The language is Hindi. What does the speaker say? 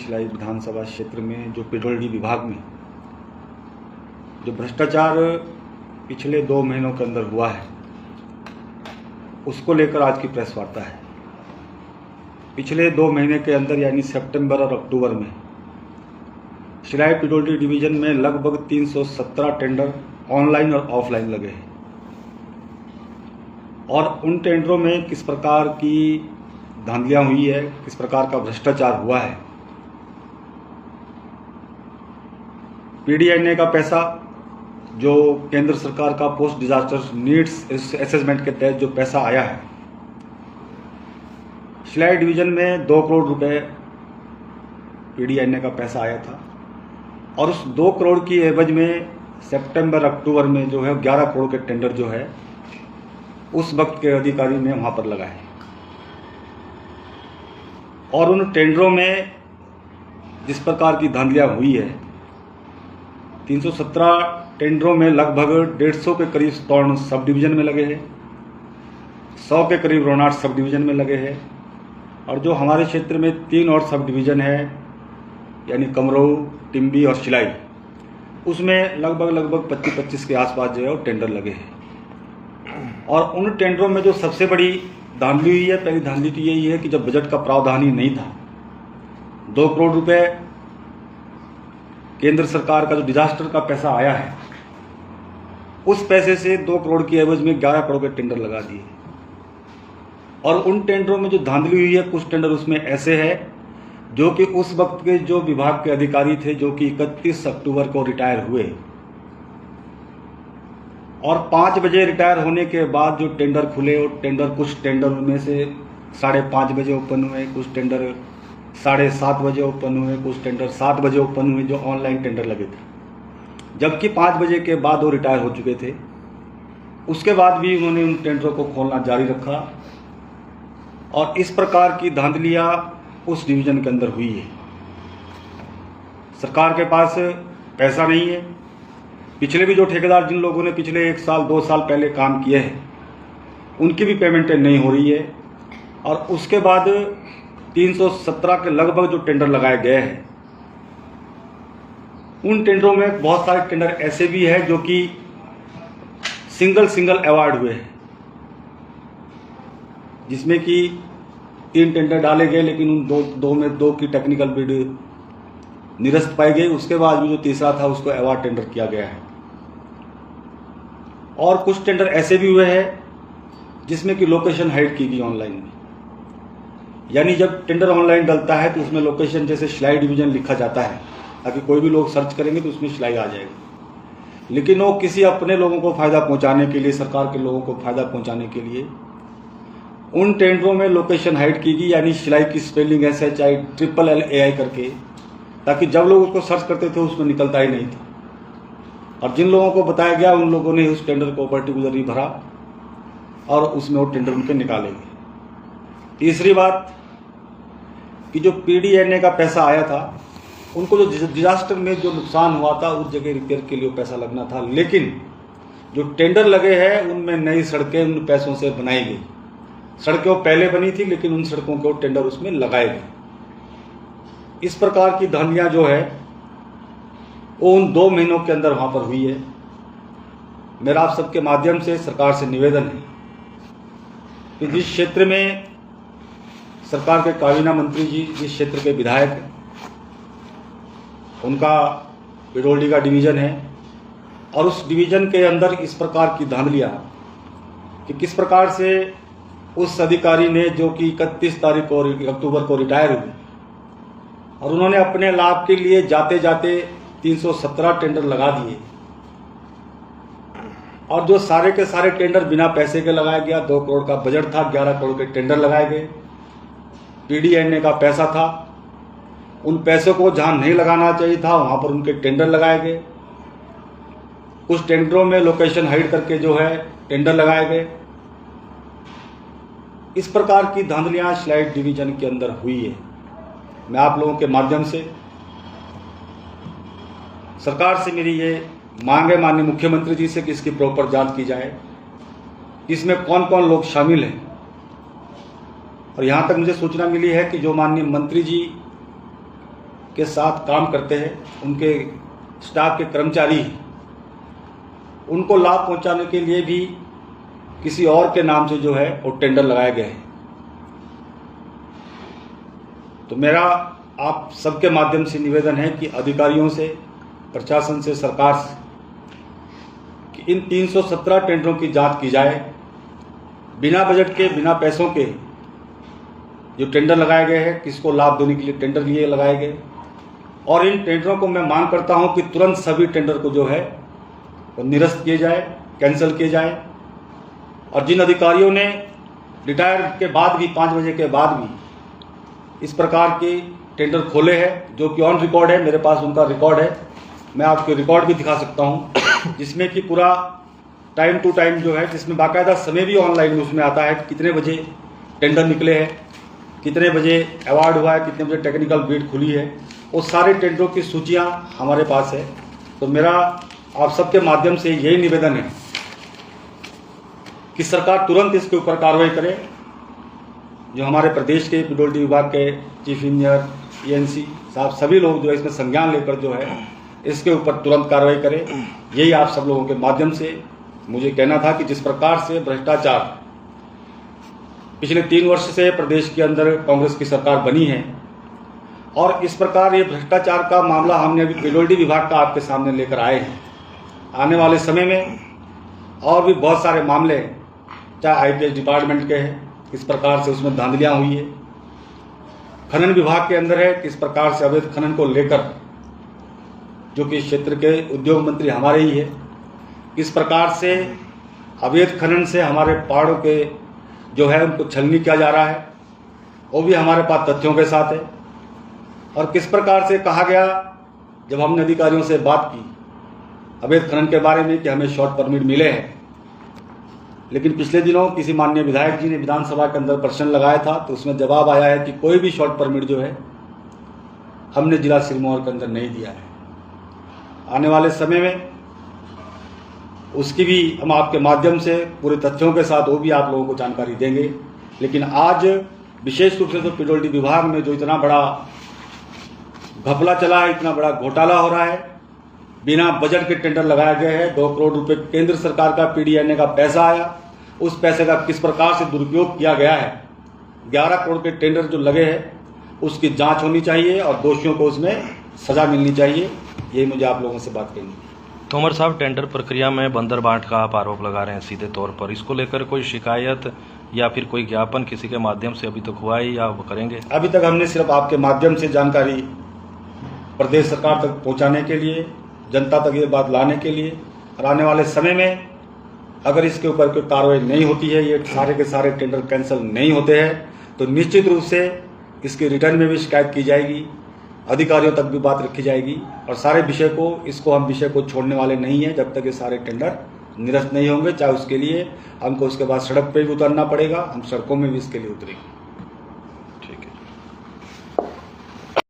शिलाई विधानसभा क्षेत्र में जो पिडोलडी विभाग में जो भ्रष्टाचार पिछले 2 महीनों के अंदर हुआ है, उसको लेकर आज की प्रेस वार्ता है। पिछले 2 महीने के अंदर यानी सितंबर और अक्टूबर में शिलाई पिडोलडी डिवीजन में लगभग 317 टेंडर ऑनलाइन और ऑफलाइन लगे हैं और उन टेंडरों में किस प्रकार की धांधलियां हुई है, किस प्रकार का भ्रष्टाचार हुआ है। पीडीएनए का पैसा जो केंद्र सरकार का पोस्ट डिजास्टर नीड्स असेसमेंट के तहत जो पैसा आया है, शिलाई डिवीजन में 2 करोड़ रुपए पीडीएनए का पैसा आया था और उस 2 करोड़ की एवज में सितंबर अक्टूबर में जो है 11 करोड़ के टेंडर जो है उस वक्त के अधिकारी ने वहां पर लगाए और उन टेंडरों में जिस प्रकार की धांधलियां हुई है, 317 टेंडरों में लगभग 150 के करीब तोरण सब डिवीजन में लगे हैं, 100 के करीब रोनाट सब डिवीजन में लगे हैं और जो हमारे क्षेत्र में 3 और सब डिवीजन है यानी कमरोह, टिम्बी और शिलाई, उसमें लगभग 25 के आसपास जो है वो टेंडर लगे हैं। और उन टेंडरों में जो सबसे बड़ी धांधली हुई है, पहली धांधली तो यही है कि जब बजट का प्रावधान ही नहीं था, 2 करोड़ रुपए केंद्र सरकार का जो डिजास्टर का पैसा आया है, उस पैसे से 2 करोड़ की एवज में 11 करोड़ के टेंडर लगा दिए। और उन टेंडरों में जो धांधली हुई है, कुछ टेंडर उसमें ऐसे है जो कि उस वक्त के जो विभाग के अधिकारी थे, जो कि 31 अक्टूबर को रिटायर हुए और 5 बजे रिटायर होने के बाद जो टेंडर खुले, और टेंडर कुछ टेंडर उनमें से 5:30 बजे ओपन हुए, कुछ टेंडर 7:30 बजे ओपन हुए, कुछ टेंडर 7 बजे ओपन हुए, जो ऑनलाइन टेंडर लगे थे। जबकि 5 बजे के बाद वो रिटायर हो चुके थे। उसके बाद भी उन्होंने उन टेंडरों को खोलना जारी रखा और इस प्रकार की धांधलियां उस डिवीजन के अंदर हुई है। सरकार के पास पैसा नहीं है। पिछले भी जो ठेकेदार जिन लोगों ने पिछले 1 साल 2 साल पहले काम किए हैं, उनकी भी पेमेंटें नहीं हो रही है और उसके बाद 317 के लगभग जो टेंडर लगाए गए हैं, उन टेंडरों में बहुत सारे टेंडर ऐसे भी हैं जो कि सिंगल अवार्ड हुए हैं, जिसमें कि 3 टेंडर डाले गए लेकिन उन दो में 2 की टेक्निकल बिड निरस्त पाई गई। उसके बाद भी जो तीसरा था उसको अवार्ड टेंडर किया गया है। और कुछ टेंडर ऐसे भी हुए हैं जिसमें कि लोकेशन हाइड की गई ऑनलाइन में, यानी जब टेंडर ऑनलाइन डलता है तो उसमें लोकेशन जैसे शिलाई डिवीजन लिखा जाता है ताकि कोई भी लोग सर्च करेंगे तो उसमें शिलाई आ जाएगी, लेकिन वो किसी अपने लोगों को फायदा पहुंचाने के लिए, सरकार के लोगों को फायदा पहुंचाने के लिए उन टेंडरों में लोकेशन हाइड की गई, यानी शिलाई की स्पेलिंग SHILLAI करके, ताकि जब लोग उसको सर्च करते थे उसमें निकलता ही नहीं था। और जिन लोगों को बताया गया उन लोगों ने उस टेंडर को पर्टिकुलरली भरा और उसमें वो टेंडर उनके निकाले गए। तीसरी बात कि जो पीडीएनए का पैसा आया था, उनको जो डिजास्टर में जो नुकसान हुआ था उस जगह रिपेयर के लिए पैसा लगना था, लेकिन जो टेंडर लगे हैं उनमें नई सड़कें उन पैसों से बनाई गई। सड़कें पहले बनी थी लेकिन उन सड़कों के टेंडर उसमें लगाए गए। इस प्रकार की धांधलियां जो है वो उन 2 महीनों के अंदर वहां पर हुई है। मेरा आप सबके माध्यम से सरकार से निवेदन है कि जिस क्षेत्र में सरकार के काबीना मंत्री जी, जिस क्षेत्र के विधायक हैं, उनका पिडोलडी का डिवीजन है और उस डिवीजन के अंदर इस प्रकार की धांधलियां कि किस प्रकार से उस अधिकारी ने, जो कि 31 तारीख को अक्टूबर को रिटायर हुए और उन्होंने अपने लाभ के लिए जाते जाते 317 टेंडर लगा दिए और जो सारे के सारे टेंडर बिना पैसे के लगाया गया। 2 करोड़ का बजट था, 11 करोड़ के टेंडर लगाए गए। पीडीएनए का पैसा था, उन पैसों को जहां नहीं लगाना चाहिए था वहां पर उनके टेंडर लगाए गए। कुछ टेंडरों में लोकेशन हाइड करके जो है टेंडर लगाए गए। इस प्रकार की धांधलियां शिलाई डिवीजन के अंदर हुई है। मैं आप लोगों के माध्यम से सरकार से मेरी ये मांग है माननीय मुख्यमंत्री जी से कि इसकी प्रॉपर जांच की जाए, इसमें कौन कौन लोग शामिल हैं। और यहाँ तक मुझे सूचना मिली है कि जो माननीय मंत्री जी के साथ काम करते हैं, उनके स्टाफ के कर्मचारी हैं, उनको लाभ पहुंचाने के लिए भी किसी और के नाम से जो है वो टेंडर लगाए गए हैं। तो मेरा आप सबके माध्यम से निवेदन है कि अधिकारियों से, प्रशासन से, सरकार से कि इन 317 टेंडरों की जांच की जाए। बिना बजट के, बिना पैसों के जो टेंडर लगाए गए हैं, किसको लाभ देने के लिए टेंडर लिए लगाए गए, और इन टेंडरों को मैं मांग करता हूं कि तुरंत सभी टेंडर को जो है वो निरस्त किए जाए, कैंसिल किए जाए। और जिन अधिकारियों ने रिटायर के बाद भी, 5 बजे के बाद भी इस प्रकार के टेंडर खोले हैं, जो कि ऑन रिकॉर्ड है, मेरे पास उनका रिकॉर्ड है, मैं आपको रिकॉर्ड भी दिखा सकता हूं, जिसमें कि पूरा टाइम टू टाइम जो है, जिसमें बाकायदा समय भी ऑनलाइन उसमें आता है, कितने बजे टेंडर निकले हैं, कितने बजे अवार्ड हुआ है, कितने बजे टेक्निकल बिड खुली है, वो सारे टेंडरों की सूचियां हमारे पास है। तो मेरा आप सबके माध्यम से यही निवेदन है कि सरकार तुरंत इसके ऊपर कार्रवाई करे। जो हमारे प्रदेश के पीडब्ल्यूडी विभाग के चीफ इंजीनियर, ENC साहब, सभी लोग जो है इसमें संज्ञान लेकर जो है इसके ऊपर तुरंत कार्रवाई करें। यही आप सब लोगों के माध्यम से मुझे कहना था कि जिस प्रकार से भ्रष्टाचार पिछले 3 वर्ष से प्रदेश के अंदर कांग्रेस की सरकार बनी है, और इस प्रकार ये भ्रष्टाचार का मामला हमने अभी पीडब्ल्यूडी विभाग का आपके सामने लेकर आए हैं। आने वाले समय में और भी बहुत सारे मामले, चाहे IPS डिपार्टमेंट के हैं, किस प्रकार से उसमें धांधलियां हुई है, खनन विभाग के अंदर है, किस प्रकार से अवैध खनन को लेकर, जो कि क्षेत्र के उद्योग मंत्री हमारे ही है, किस प्रकार से अवैध खनन से हमारे पहाड़ों के जो है उनको छलनी किया जा रहा है, वो भी हमारे पास तथ्यों के साथ है। और किस प्रकार से कहा गया, जब हमने अधिकारियों से बात की अवैध खनन के बारे में, कि हमें शॉर्ट परमिट मिले हैं, लेकिन पिछले दिनों किसी माननीय विधायक जी ने विधानसभा के अंदर प्रश्न लगाया था, तो उसमें जवाब आया है कि कोई भी शॉर्ट परमिट जो है हमने जिला सिरमौर के अंदर नहीं दिया है। आने वाले समय में उसकी भी हम आपके माध्यम से पूरे तथ्यों के साथ वो भी आप लोगों को जानकारी देंगे। लेकिन आज विशेष रूप से तो पीडब्ल्यूडी विभाग में जो इतना बड़ा घपला चला है, इतना बड़ा घोटाला हो रहा है, बिना बजट के टेंडर लगाए गए हैं, 2 करोड़ रुपए केंद्र सरकार का PDNA का पैसा आया, उस पैसे का किस प्रकार से दुरुपयोग किया गया है, 11 करोड़ के टेंडर जो लगे हैं उसकी जांच होनी चाहिए और दोषियों को उसमें सजा मिलनी चाहिए। यही मुझे आप लोगों से बात करनी है। तोमर साहब, टेंडर प्रक्रिया में बंदर बांट का आप आरोप लगा रहे हैं सीधे तौर पर, इसको लेकर कोई शिकायत या फिर कोई ज्ञापन किसी के माध्यम से अभी तक हुआ है या करेंगे? अभी तक हमने सिर्फ आपके माध्यम से जानकारी प्रदेश सरकार तक पहुंचाने के लिए, जनता तक ये बात लाने के लिए, और आने वाले समय में अगर इसके ऊपर कोई कार्रवाई नहीं होती है, ये सारे के सारे टेंडर कैंसिल नहीं होते हैं, तो निश्चित रूप से इसके रिटर्न में भी शिकायत की जाएगी, अधिकारियों तक भी बात रखी जाएगी, और सारे विषय को, इसको हम विषय को छोड़ने वाले नहीं हैं जब तक ये सारे टेंडर निरस्त नहीं होंगे। चाहे उसके लिए हमको उसके बाद सड़क पे भी उतरना पड़ेगा, हम सड़कों में भी इसके लिए उतरेंगे।